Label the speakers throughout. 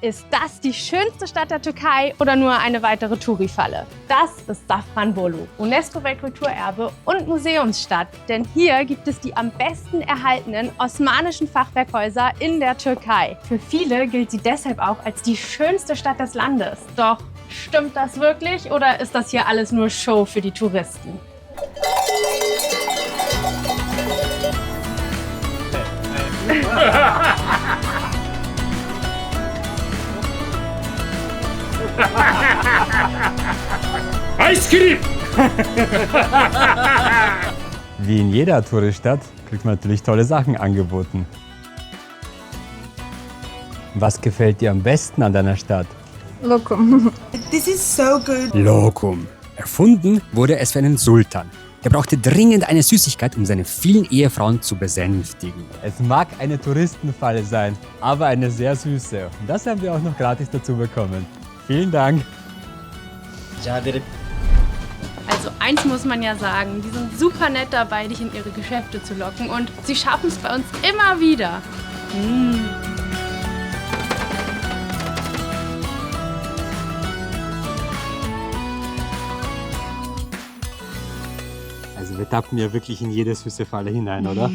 Speaker 1: Ist das die schönste Stadt der Türkei oder nur eine weitere Touri-Falle? Das ist Safranbolu, UNESCO-Weltkulturerbe und Museumsstadt. Denn hier gibt es die am besten erhaltenen osmanischen Fachwerkhäuser in der Türkei. Für viele gilt sie deshalb auch als die schönste Stadt des Landes. Doch stimmt das wirklich oder ist das hier alles nur Show für die Touristen?
Speaker 2: Eiscreme!
Speaker 3: Wie in jeder Touristadt kriegt man natürlich tolle Sachen angeboten. Was gefällt dir am besten an deiner Stadt?
Speaker 4: Lokum.
Speaker 5: This is so good.
Speaker 6: Lokum. Erfunden wurde es für einen Sultan. Der brauchte dringend eine Süßigkeit, um seine vielen Ehefrauen zu besänftigen.
Speaker 3: Es mag eine Touristenfalle sein, aber eine sehr süße. Und das haben wir auch noch gratis dazu bekommen. Vielen Dank.
Speaker 1: Also eins muss man ja sagen, die sind super nett dabei, dich in ihre Geschäfte zu locken und sie schaffen es bei uns immer wieder.
Speaker 3: Also wir tappen ja wirklich in jede süße Falle hinein, oder?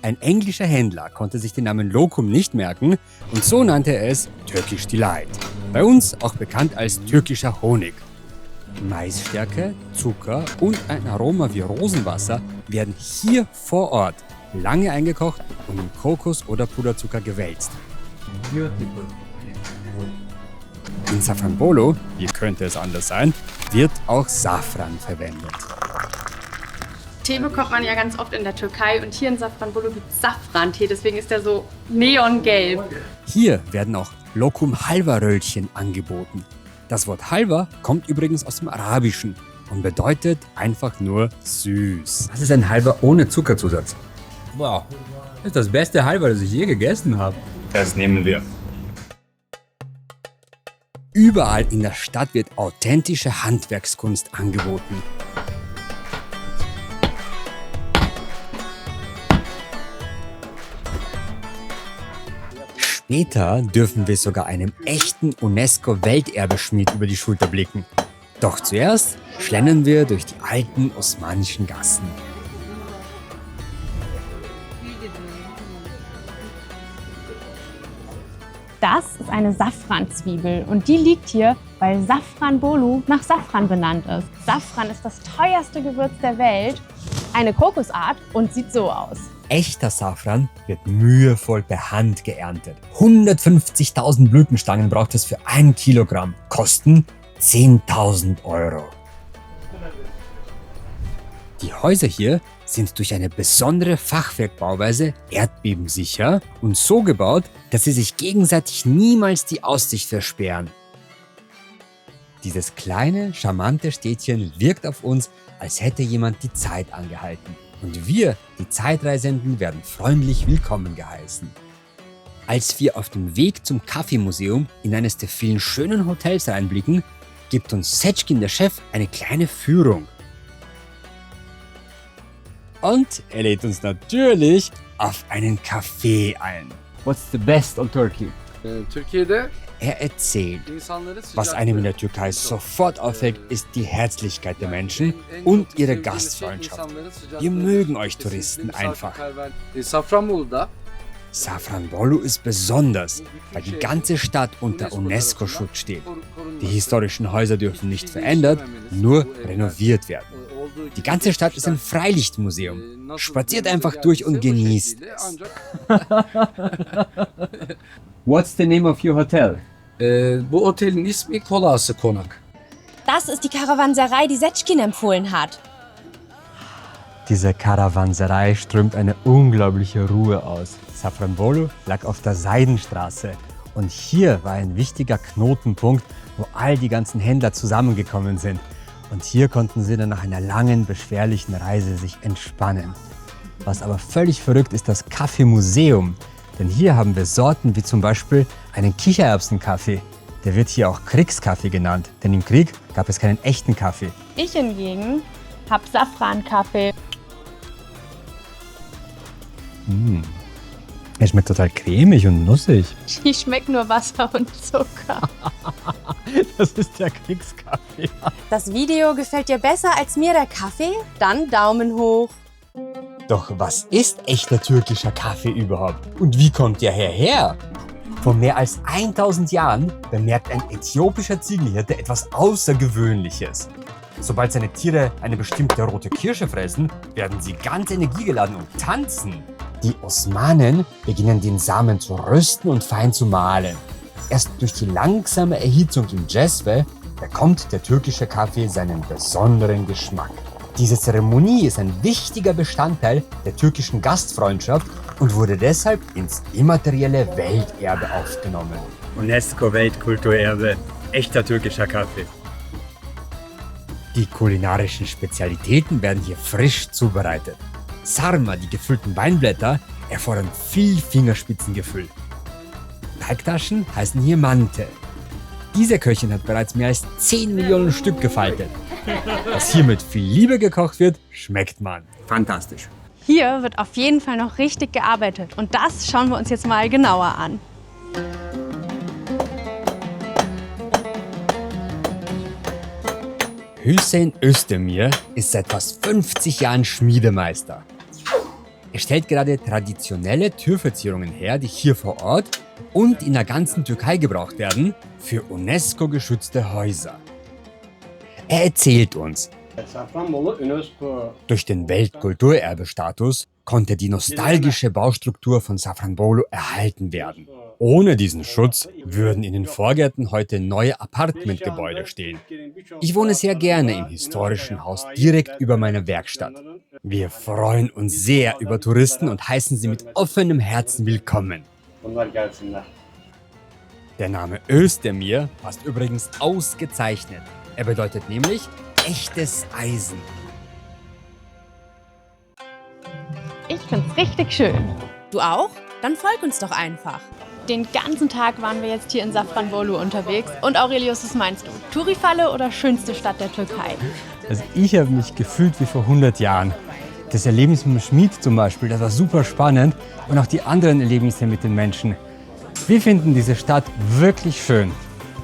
Speaker 6: Ein englischer Händler konnte sich den Namen Lokum nicht merken und so nannte er es Turkish Delight. Bei uns auch bekannt als türkischer Honig. Maisstärke, Zucker und ein Aroma wie Rosenwasser werden hier vor Ort lange eingekocht und in Kokos- oder Puderzucker gewälzt. In Safranbolu, wie könnte es anders sein, wird auch Safran verwendet.
Speaker 1: Tee bekommt man ja ganz oft in der Türkei und hier in Safranbolu gibt es Safran-Tee, deswegen ist der so neongelb.
Speaker 6: Hier werden auch Lokum-Halva-Röllchen angeboten. Das Wort Halva kommt übrigens aus dem Arabischen und bedeutet einfach nur süß.
Speaker 7: Das ist ein Halva ohne Zuckerzusatz. Wow, das ist das beste Halva, das ich je gegessen habe.
Speaker 2: Das nehmen wir.
Speaker 6: Überall in der Stadt wird authentische Handwerkskunst angeboten. Später dürfen wir sogar einem echten UNESCO-Welterbeschmied über die Schulter blicken. Doch zuerst schlendern wir durch die alten osmanischen Gassen.
Speaker 1: Das ist eine Safranzwiebel und die liegt hier, weil Safranbolu nach Safran benannt ist. Safran ist das teuerste Gewürz der Welt, eine Kokosart und sieht so aus.
Speaker 6: Echter Safran wird mühevoll per Hand geerntet. 150.000 Blütenstangen braucht es für 1 Kilogramm. Kosten 10.000 Euro. Die Häuser hier sind durch eine besondere Fachwerkbauweise erdbebensicher und so gebaut, dass sie sich gegenseitig niemals die Aussicht versperren. Dieses kleine, charmante Städtchen wirkt auf uns, als hätte jemand die Zeit angehalten. Und wir, die Zeitreisenden, werden freundlich willkommen geheißen. Als wir auf dem Weg zum Kaffeemuseum in eines der vielen schönen Hotels reinblicken, gibt uns Seçkin, der Chef, eine kleine Führung. Und er lädt uns natürlich auf einen Kaffee ein.
Speaker 3: What's the best of Turkey?
Speaker 8: Türkiye'de
Speaker 6: Er erzählt,
Speaker 8: insanları
Speaker 6: was einem in der Türkei sofort auffällt, ist die Herzlichkeit der Menschen und ihre Gastfreundschaft. Wir mögen euch Touristen einfach.
Speaker 8: Safranbolu'da
Speaker 6: Safranbolu ist besonders, weil die ganze Stadt unter UNESCO-Schutz steht. Die historischen Häuser dürfen nicht verändert, nur renoviert werden. Die ganze Stadt ist ein Freilichtmuseum. Spaziert einfach durch und genießt es.
Speaker 3: What's the name of your hotel?
Speaker 8: Bu otelin ismi Kolası Konak.
Speaker 9: Das ist die Karawanserei, die Seçkin empfohlen hat.
Speaker 3: Diese Karawanserei strömt eine unglaubliche Ruhe aus. Safranbolu lag auf der Seidenstraße und hier war ein wichtiger Knotenpunkt, wo all die ganzen Händler zusammengekommen sind. Und hier konnten sie dann nach einer langen, beschwerlichen Reise sich entspannen. Was aber völlig verrückt ist, das Kaffeemuseum. Denn hier haben wir Sorten wie zum Beispiel einen Kichererbsenkaffee. Der wird hier auch Kriegskaffee genannt, denn im Krieg gab es keinen echten Kaffee.
Speaker 1: Ich hingegen habe Safrankaffee.
Speaker 3: Er schmeckt total cremig und nussig.
Speaker 1: Die schmeckt nur Wasser und Zucker.
Speaker 3: Das ist der Kriegskaffee.
Speaker 9: Das Video gefällt dir besser als mir der Kaffee? Dann Daumen hoch.
Speaker 6: Doch was ist echter türkischer Kaffee überhaupt? Und wie kommt der hierher? Vor mehr als 1000 Jahren bemerkt ein äthiopischer Ziegenhirte etwas Außergewöhnliches. Sobald seine Tiere eine bestimmte rote Kirsche fressen, werden sie ganz energiegeladen und tanzen. Die Osmanen beginnen den Samen zu rösten und fein zu mahlen. Erst durch die langsame Erhitzung in Cezve bekommt der türkische Kaffee seinen besonderen Geschmack. Diese Zeremonie ist ein wichtiger Bestandteil der türkischen Gastfreundschaft und wurde deshalb ins immaterielle Welterbe aufgenommen.
Speaker 7: UNESCO-Weltkulturerbe. Echter türkischer Kaffee.
Speaker 6: Die kulinarischen Spezialitäten werden hier frisch zubereitet. Sarma, die gefüllten Weinblätter, erfordern viel Fingerspitzengefühl. Teigtaschen heißen hier Mante. Diese Köchin hat bereits mehr als 10 Millionen Stück gefaltet. Was hier mit viel Liebe gekocht wird, schmeckt man.
Speaker 7: Fantastisch.
Speaker 1: Hier wird auf jeden Fall noch richtig gearbeitet und das schauen wir uns jetzt mal genauer an.
Speaker 6: Hüseyin Özdemir ist seit fast 50 Jahren Schmiedemeister. Er stellt gerade traditionelle Türverzierungen her, die hier vor Ort und in der ganzen Türkei gebraucht werden für UNESCO-geschützte Häuser. Er erzählt uns, durch den Weltkulturerbestatus konnte die nostalgische Baustruktur von Safranbolu erhalten werden. Ohne diesen Schutz würden in den Vorgärten heute neue Apartmentgebäude stehen. Ich wohne sehr gerne im historischen Haus direkt über meiner Werkstatt. Wir freuen uns sehr über Touristen und heißen sie mit offenem Herzen willkommen. Der Name Özdemir passt übrigens ausgezeichnet. Er bedeutet nämlich echtes Eisen.
Speaker 1: Ich find's richtig schön.
Speaker 9: Du auch? Dann folg uns doch einfach.
Speaker 1: Den ganzen Tag waren wir jetzt hier in Safranbolu unterwegs. Und Aurelius, was meinst du? Tourifalle oder schönste Stadt der Türkei?
Speaker 3: Also ich habe mich gefühlt wie vor 100 Jahren. Das Erlebnis mit dem Schmied zum Beispiel, das war super spannend. Und auch die anderen Erlebnisse mit den Menschen. Wir finden diese Stadt wirklich schön.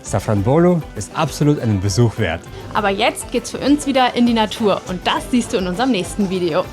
Speaker 3: Safranbolu ist absolut einen Besuch wert.
Speaker 1: Aber jetzt geht's für uns wieder in die Natur und das siehst du in unserem nächsten Video.